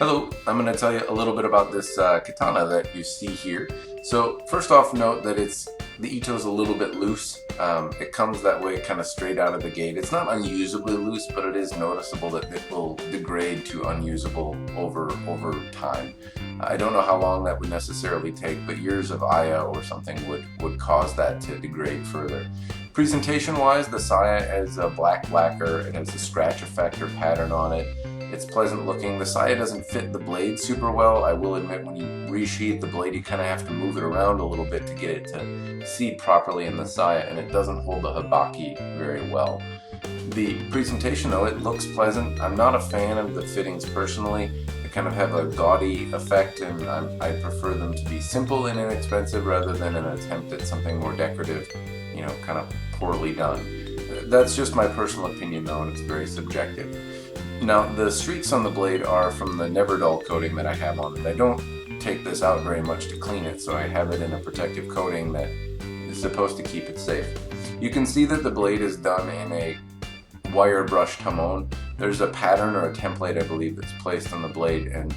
Hello, I'm going to tell you a little bit about this katana that you see here. So first off, note that the ito is a little bit loose. It comes that way kind of straight out of the gate. It's not unusably loose, but it is noticeable that it will degrade to unusable over time. I don't know how long that would necessarily take, but years of aya or something would cause that to degrade further. Presentation-wise, the saya has a black lacquer. It has a scratch effect or pattern on it. It's pleasant looking. The saya doesn't fit the blade super well. I will admit when you resheath the blade, you kind of have to move it around a little bit to get it to seat properly in the saya, and it doesn't hold the habaki very well. The presentation though, it looks pleasant. I'm not a fan of the fittings personally. They kind of have a gaudy effect, and I prefer them to be simple and inexpensive rather than an attempt at something more decorative, you know, kind of poorly done. That's just my personal opinion though, and it's very subjective. Now, the streaks on the blade are from the Never Dull coating that I have on it. I don't take this out very much to clean it, so I have it in a protective coating that is supposed to keep it safe. You can see that the blade is done in a wire brushed hamon. There's a pattern or a template, I believe, that's placed on the blade, and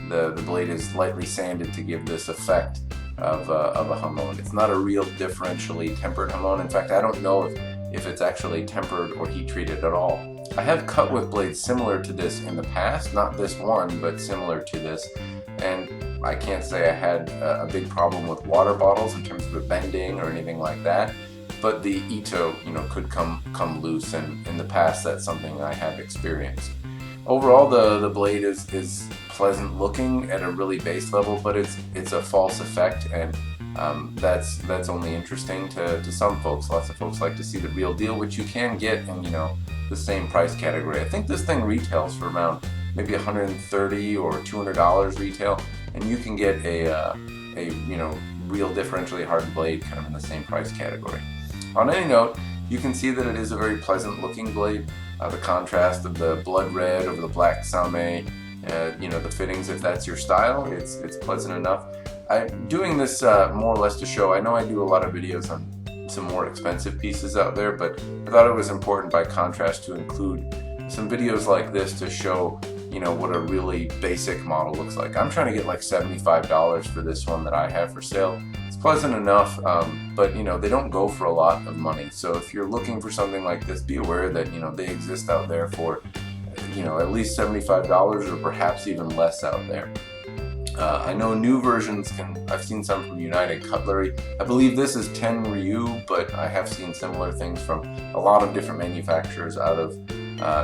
the blade is lightly sanded to give this effect of a hamon. It's not a real differentially tempered hamon. In fact, I don't know if it's actually tempered or heat treated at all. I have cut with blades similar to this in the past, not this one, but similar to this, and I can't say I had a big problem with water bottles in terms of it bending or anything like that, but the ito, you know, could come loose, and in the past that's something I have experienced. Overall, the blade is pleasant looking at a really base level, but it's a false effect, and that's only interesting to some folks. Lots of folks like to see the real deal, which you can get in, you know, the same price category. I think this thing retails for around maybe $130 or $200 retail, and you can get a you know, real differentially hard blade kind of in the same price category. On any note, you can see that it is a very pleasant looking blade. The contrast of the blood red over the black same, you know, the fittings, if that's your style, it's pleasant enough. I'm doing this more or less to show. I know I do a lot of videos on some more expensive pieces out there, but I thought it was important by contrast to include some videos like this to show, you know, what a really basic model looks like. I'm trying to get like $75 for this one that I have for sale. It's pleasant enough, but you know, they don't go for a lot of money. So if you're looking for something like this, be aware that, you know, they exist out there for, you know, at least $75 or perhaps even less out there. I know new versions I've seen some from United Cutlery. I believe this is Ten Ryu, but I have seen similar things from a lot of different manufacturers out of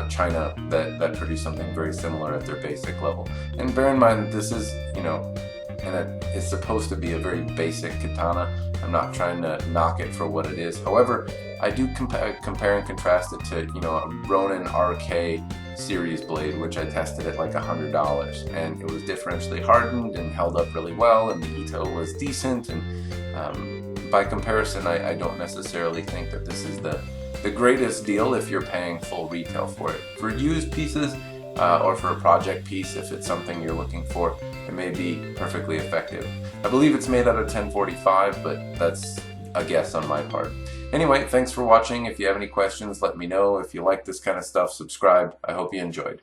China that produce something very similar at their basic level. And bear in mind that this is, you know, it's supposed to be a very basic katana. I'm not trying to knock it for what it is. However, I do compare and contrast it to, you know, a Ronin RK series blade, which I tested at like $100, and it was differentially hardened and held up really well, and the ito was decent, and by comparison, I don't necessarily think that this is the greatest deal if you're paying full retail for it. For used pieces, or for a project piece, if it's something you're looking for, it may be perfectly effective. I believe it's made out of 1045, but that's a guess on my part. Anyway, thanks for watching. If you have any questions, let me know. If you like this kind of stuff, subscribe. I hope you enjoyed.